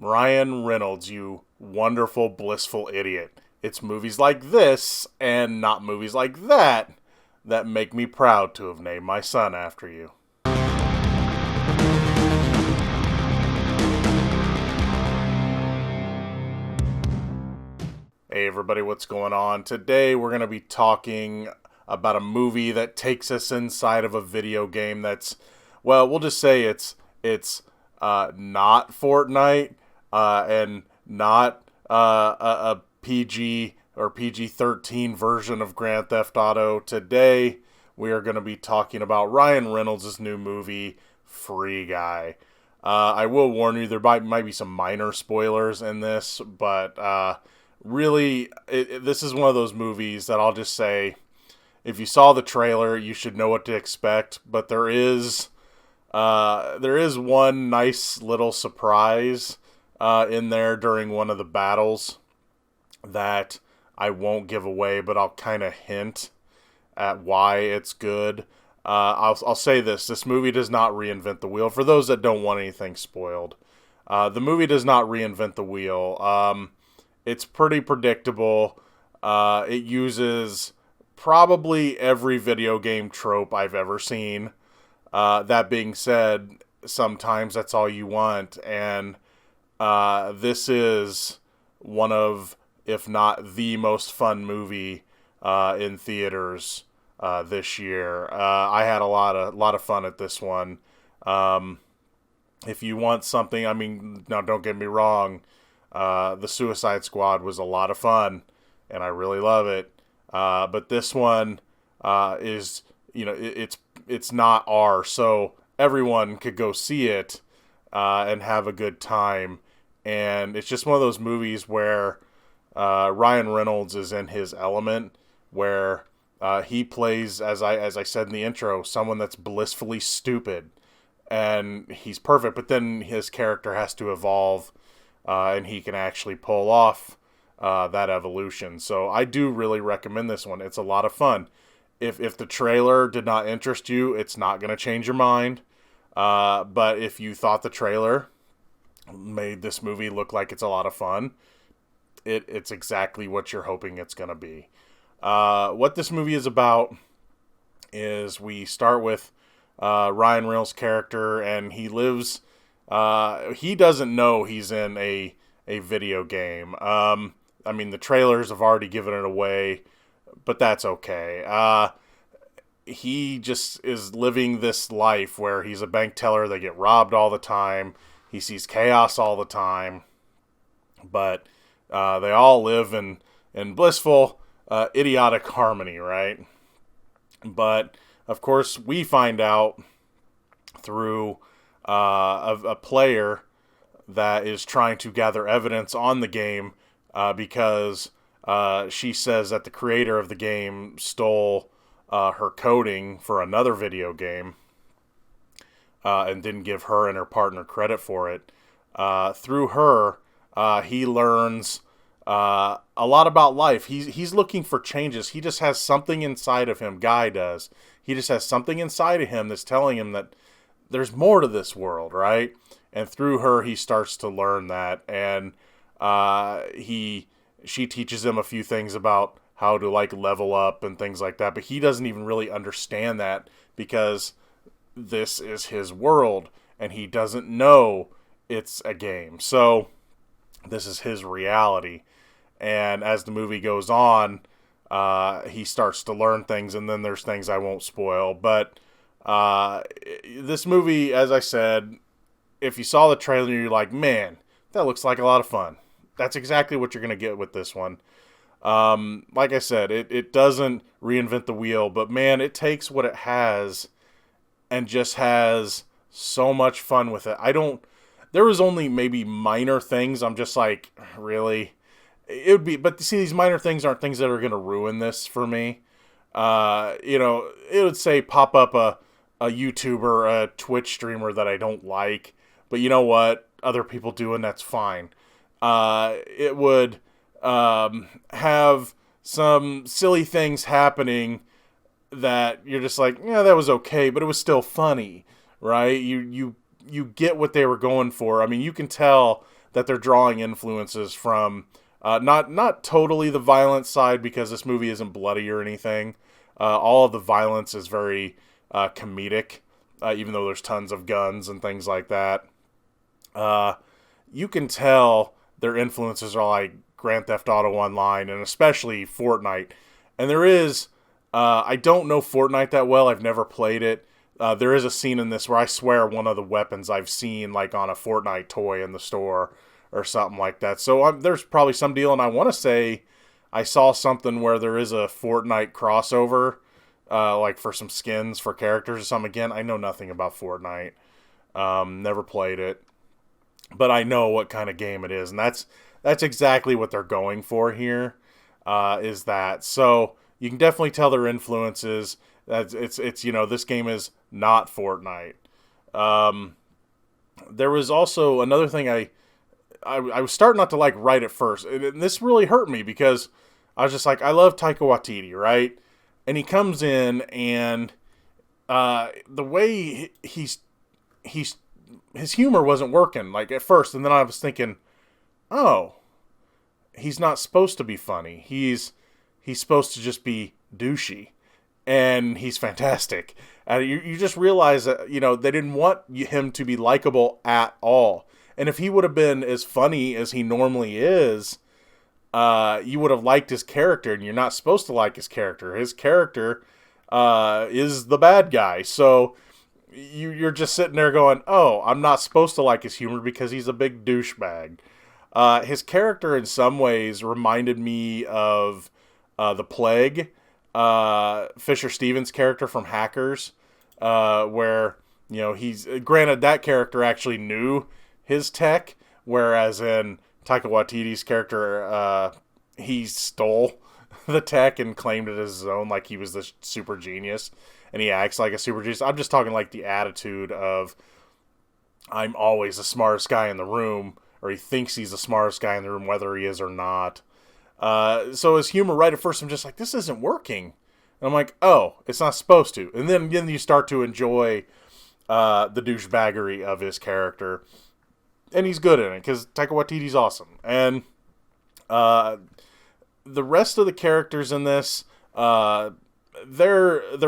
Ryan Reynolds, you wonderful, blissful idiot. It's movies like this, and not movies like that, that make me proud to have named my son after you. Hey everybody, what's going on? Today we're going to be talking about a movie that takes us inside of a video game that's, well, we'll just say it's not Fortnite and not a PG or PG-13 version of Grand Theft Auto. Today we are going to be talking about Ryan Reynolds' new movie, Free Guy. I will warn you, there might be some minor spoilers in this, but really, this is one of those movies that I'll just say, if you saw the trailer, you should know what to expect. But there is one nice little surprise in there during one of the battles that I won't give away, but I'll kind of hint at why it's good. I'll say this: this movie does not reinvent the wheel. For those that don't want anything spoiled, the movie does not reinvent the wheel. It's pretty predictable. It uses probably every video game trope I've ever seen. That being said, sometimes that's all you want. And this is one of, if not the most fun movie in theaters this year. I had a lot of fun at this one. If you want something, I mean, now don't get me wrong, the Suicide Squad was a lot of fun, and I really love it. But this one is, it's not R, so everyone could go see it and have a good time. And it's just one of those movies where Ryan Reynolds is in his element, where he plays, as I said in the intro, someone that's blissfully stupid, and he's perfect. But then his character has to evolve. And he can actually pull off that evolution. So I do really recommend this one. It's a lot of fun. If the trailer did not interest you, it's not going to change your mind. But if you thought the trailer made this movie look like it's a lot of fun, it's exactly what you're hoping it's going to be. What this movie is about is we start with Ryan Reynolds' character, and he lives... he doesn't know he's in a video game. I mean, the trailers have already given it away, but that's okay. He just is living this life where he's a bank teller. They get robbed all the time. He sees chaos all the time. But they all live in blissful, idiotic harmony, right? But, of course, we find out through... a player that is trying to gather evidence on the game because she says that the creator of the game stole her coding for another video game and didn't give her and her partner credit for it. Through her, he learns a lot about life. He's looking for changes. He just has something inside of him. Guy does. He just has something inside of him that's telling him that there's more to this world, right? And through her, he starts to learn that, and she teaches him a few things about how to level up and things like that. But he doesn't even really understand that because this is his world, and he doesn't know it's a game. So this is his reality, and as the movie goes on, he starts to learn things, and then there's things I won't spoil, but. This movie, as I said, if you saw the trailer, you're like, man, that looks like a lot of fun. That's exactly what you're going to get with this one. Like I said, it doesn't reinvent the wheel, but man, it takes what it has and just has so much fun with it. There was only maybe minor things. I'm just like, really? It would be, but see, these minor things aren't things that are going to ruin this for me. It would say pop up a YouTuber, a Twitch streamer that I don't like, but you know what? Other people do, and that's fine. It would have some silly things happening that you're just like, yeah, that was okay, but it was still funny, right? You get what they were going for. I mean, you can tell that they're drawing influences from not totally the violent side, because this movie isn't bloody or anything. All of the violence is very comedic, even though there's tons of guns and things like that. You can tell their influences are like Grand Theft Auto Online, and especially Fortnite. And there is, I don't know Fortnite that well. I've never played it. There is a scene in this where I swear one of the weapons I've seen like on a Fortnite toy in the store or something like that. So there's probably some deal, and I want to say I saw something where there is a Fortnite crossover, like for some skins for characters or something. Again, I know nothing about Fortnite. Never played it, but I know what kind of game it is, and that's exactly what they're going for here. Is that so? You can definitely tell their influences. It's this game is not Fortnite. There was also another thing I was starting not to like right at first, and this really hurt me because I was just like, I love Taika Waititi, right? And he comes in, and the way his humor wasn't working like at first, and then I was thinking, oh, he's not supposed to be funny. He's supposed to just be douchey, and he's fantastic. And you just realize that they didn't want him to be likable at all. And if he would have been as funny as he normally is, you would have liked his character, and you're not supposed to like his character. His character is the bad guy. So you're just sitting there going, oh, I'm not supposed to like his humor because he's a big douchebag. His character in some ways reminded me of the Plague, Fisher Stevens' character from Hackers, where he's granted that character actually knew his tech, whereas in Taika Waititi's character, he stole the tech and claimed it as his own, like he was this super genius, and he acts like a super genius. I'm just talking like the attitude of, I'm always the smartest guy in the room, or he thinks he's the smartest guy in the room, whether he is or not. So his humor right at first, I'm just like, this isn't working. And I'm like, oh, it's not supposed to. And then you start to enjoy the douchebaggery of his character. And he's good in it, because Taika Waititi's awesome. And the rest of the characters in this, they're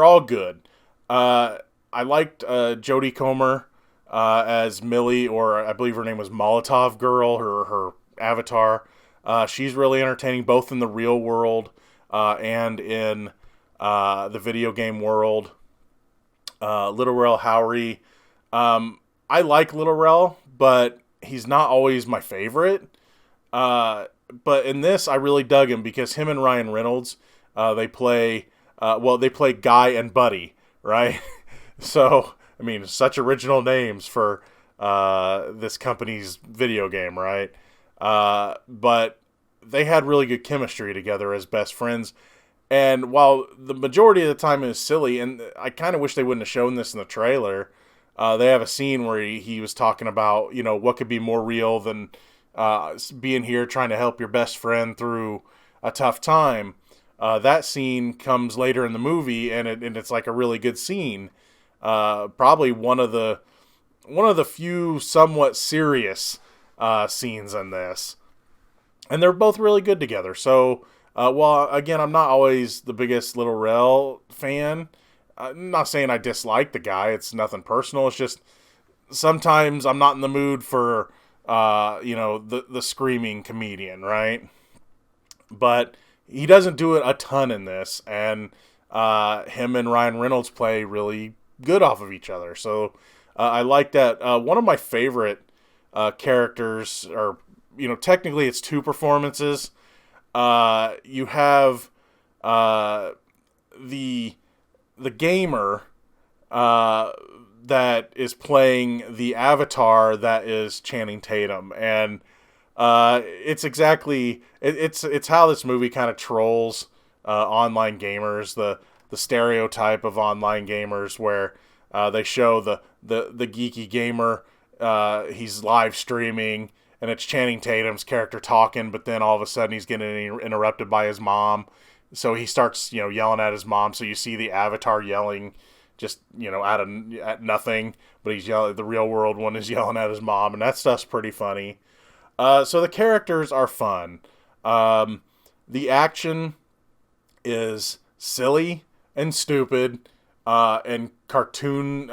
all good. I liked Jodie Comer as Millie, or I believe her name was Molotov Girl, her avatar. She's really entertaining, both in the real world and in the video game world. Little Rel Howery. I like Little Rel, but he's not always my favorite. But in this, I really dug him because him and Ryan Reynolds, they play Guy and Buddy, right? So, I mean, such original names for this company's video game, right? But they had really good chemistry together as best friends. And while the majority of the time is silly, and I kind of wish they wouldn't have shown this in the trailer, they have a scene where he was talking about, what could be more real than being here trying to help your best friend through a tough time. That scene comes later in the movie, and it's like a really good scene. Probably one of the few somewhat serious scenes in this. And they're both really good together. So, while, again, I'm not always the biggest Little Rel fan, I'm not saying I dislike the guy. It's nothing personal. It's just sometimes I'm not in the mood for, the screaming comedian, right? But he doesn't do it a ton in this. And him and Ryan Reynolds play really good off of each other. So I like that. One of my favorite characters, or technically it's two performances. You have the gamer that is playing the avatar that is Channing Tatum, and it's exactly it's how this movie kind of trolls online gamers, the stereotype of online gamers, where they show the geeky gamer, he's live streaming, and it's Channing Tatum's character talking, but then all of a sudden he's getting interrupted by his mom. So he starts, yelling at his mom. So you see the avatar yelling just, at nothing. But he's yelling, the real world one is yelling at his mom. And that stuff's pretty funny. So the characters are fun. Um, the action is silly and stupid and cartoon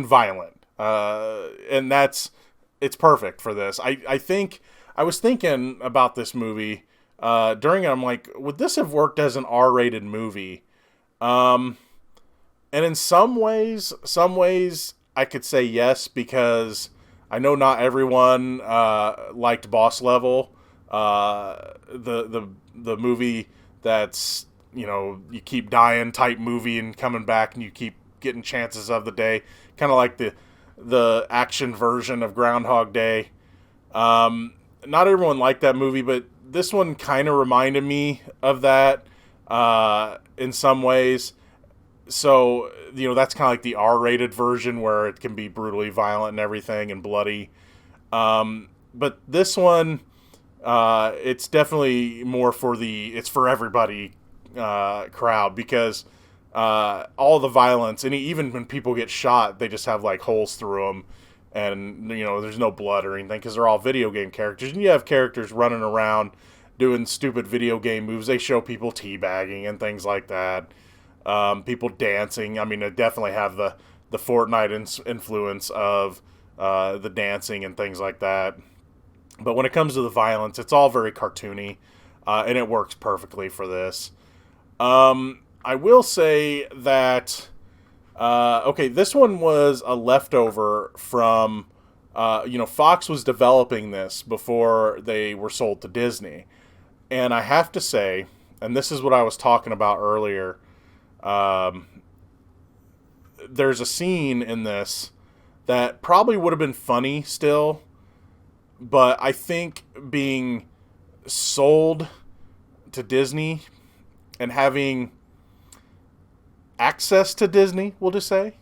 violent, and it's perfect for this. I think I was thinking about this movie during it. I'm like, would this have worked as an R-rated movie? Um, and in some ways, I could say yes because I know not everyone liked Boss Level, the movie that's you keep dying type movie and coming back and you keep getting chances of the day, kind of like the action version of Groundhog Day. Not everyone liked that movie, but this one kind of reminded me of that in some ways. So that's kind of like the R-rated version where it can be brutally violent and everything and bloody. But this one, it's definitely more for it's for everybody crowd because all the violence, and even when people get shot, they just have like holes through them, and there's no blood or anything because they're all video game characters, and you have characters running around doing stupid video game moves. They show people teabagging and things like that. People dancing. I mean, they definitely have the Fortnite influence of the dancing and things like that. But when it comes to the violence, it's all very cartoony, and it works perfectly for this. I will say that, okay, this one was a leftover from, Fox was developing this before they were sold to Disney. And I have to say, and this is what I was talking about earlier, there's a scene in this that probably would have been funny still, but I think being sold to Disney and having access to Disney, we'll just say,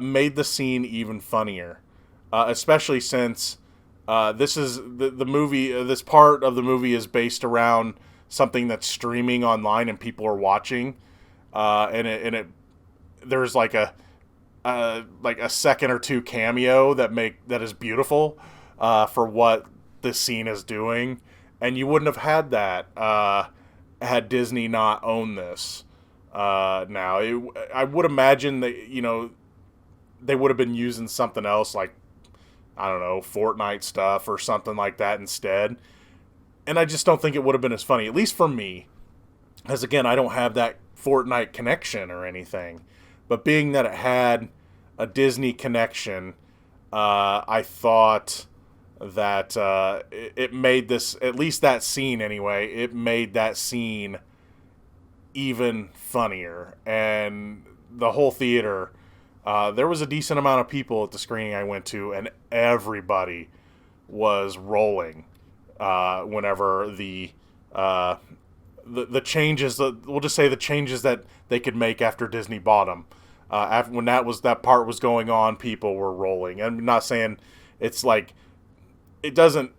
made the scene even funnier. Especially since this is the movie. This part of the movie is based around something that's streaming online and people are watching, and there's like a second or two cameo that is beautiful for what this scene is doing, and you wouldn't have had that had Disney not owned this. Now I would imagine that they would have been using something else like, I don't know, Fortnite stuff or something like that instead, and I just don't think it would have been as funny, at least for me, as again I don't have that Fortnite connection or anything. But being that it had a Disney connection, I thought that it made this, at least that scene anyway, it made that scene even funnier. And the whole theater, there was a decent amount of people at the screening I went to, and everybody was rolling whenever the changes, we'll just say the changes that they could make after Disney bought them. When that part was going on, people were rolling. I'm not saying it's like the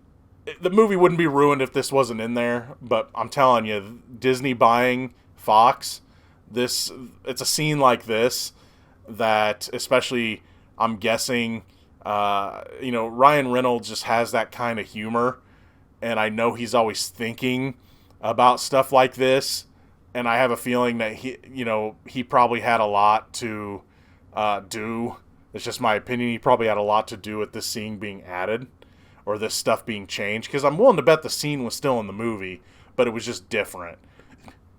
movie wouldn't be ruined if this wasn't in there, but I'm telling you, Disney buying Fox, it's a scene like this that, especially, I'm guessing, Ryan Reynolds just has that kind of humor, and I know he's always thinking about stuff like this, and I have a feeling that he probably had a lot to do. It's just my opinion. He probably had a lot to do with this scene being added, or this stuff being changed, because I'm willing to bet the scene was still in the movie, but it was just different.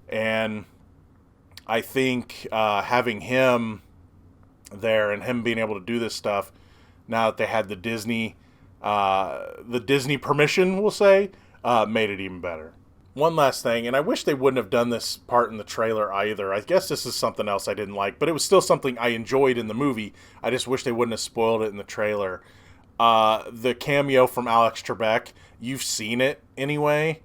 And I think having him there and him being able to do this stuff, now that they had the Disney permission, we'll say, made it even better. One last thing, and I wish they wouldn't have done this part in the trailer either. I guess this is something else I didn't like, but it was still something I enjoyed in the movie. I just wish they wouldn't have spoiled it in the trailer. The cameo from Alex Trebek, you've seen it anyway.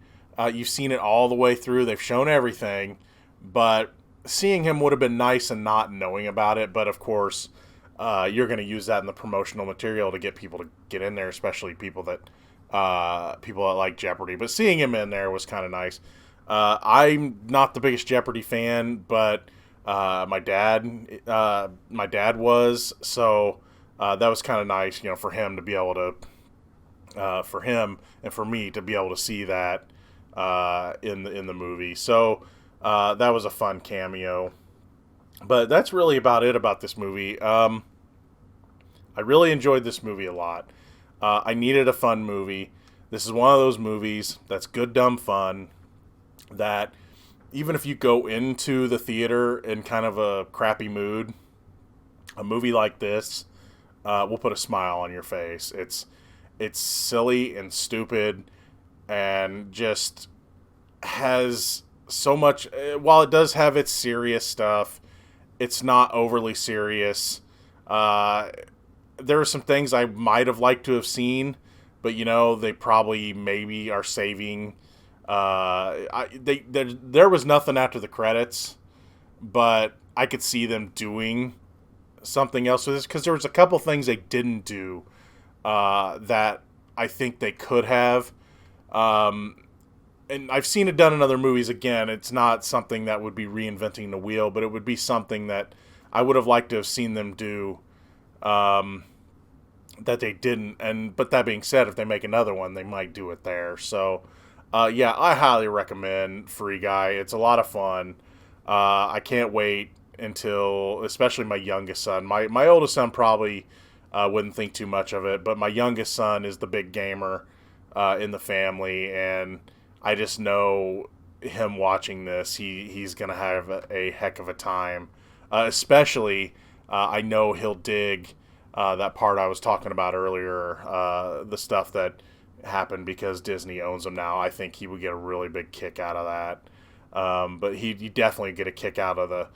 You've seen it all the way through. They've shown everything, but seeing him would have been nice and not knowing about it. But of course, you're going to use that in the promotional material to get people to get in there, especially people that like Jeopardy. But seeing him in there was kind of nice. I'm not the biggest Jeopardy fan, but my dad was, so that was kind of nice, for him to be able to for him and for me to be able to see that in the movie. So that was a fun cameo. But that's really about it about this movie. I really enjoyed this movie a lot. I needed a fun movie. This is one of those movies that's good, dumb fun that even if you go into the theater in kind of a crappy mood, a movie like this will put a smile on your face. It's silly and stupid and just has so much. While it does have its serious stuff, it's not overly serious. There are some things I might have liked to have seen, but they probably maybe are saving. There was nothing after the credits, but I could see them doing something else with this because there was a couple things they didn't do that I think they could have. And I've seen it done in other movies. Again, it's not something that would be reinventing the wheel, but it would be something that I would have liked to have seen them do that they didn't. But that being said, if they make another one, they might do it there. So, yeah, I highly recommend Free Guy. It's a lot of fun. I can't wait until, especially my youngest son. My oldest son probably wouldn't think too much of it, but my youngest son is the big gamer in the family, and I just know him watching this, he's going to have a heck of a time. Especially, I know he'll dig that part I was talking about earlier, the stuff that happened because Disney owns them now. I think he would get a really big kick out of that. But he'd definitely get a kick out of the,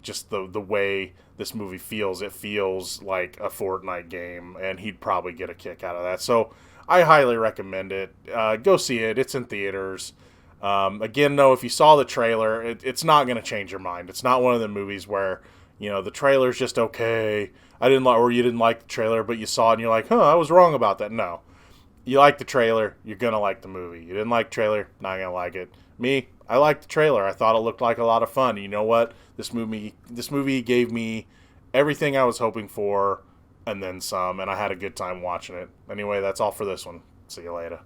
just the way this movie feels. It feels like a Fortnite game, and he'd probably get a kick out of that. So I highly recommend it. Go see it. It's in theaters. Again, though, if you saw the trailer, it's not going to change your mind. It's not one of the movies where, the trailer's just okay. Or you didn't like the trailer, but you saw it and you're like, I was wrong about that. No. You like the trailer, you're going to like the movie. You didn't like the trailer, not going to like it. Me, I liked the trailer. I thought it looked like a lot of fun. You know what? This movie gave me everything I was hoping for and then some, and I had a good time watching it. Anyway, that's all for this one. See you later.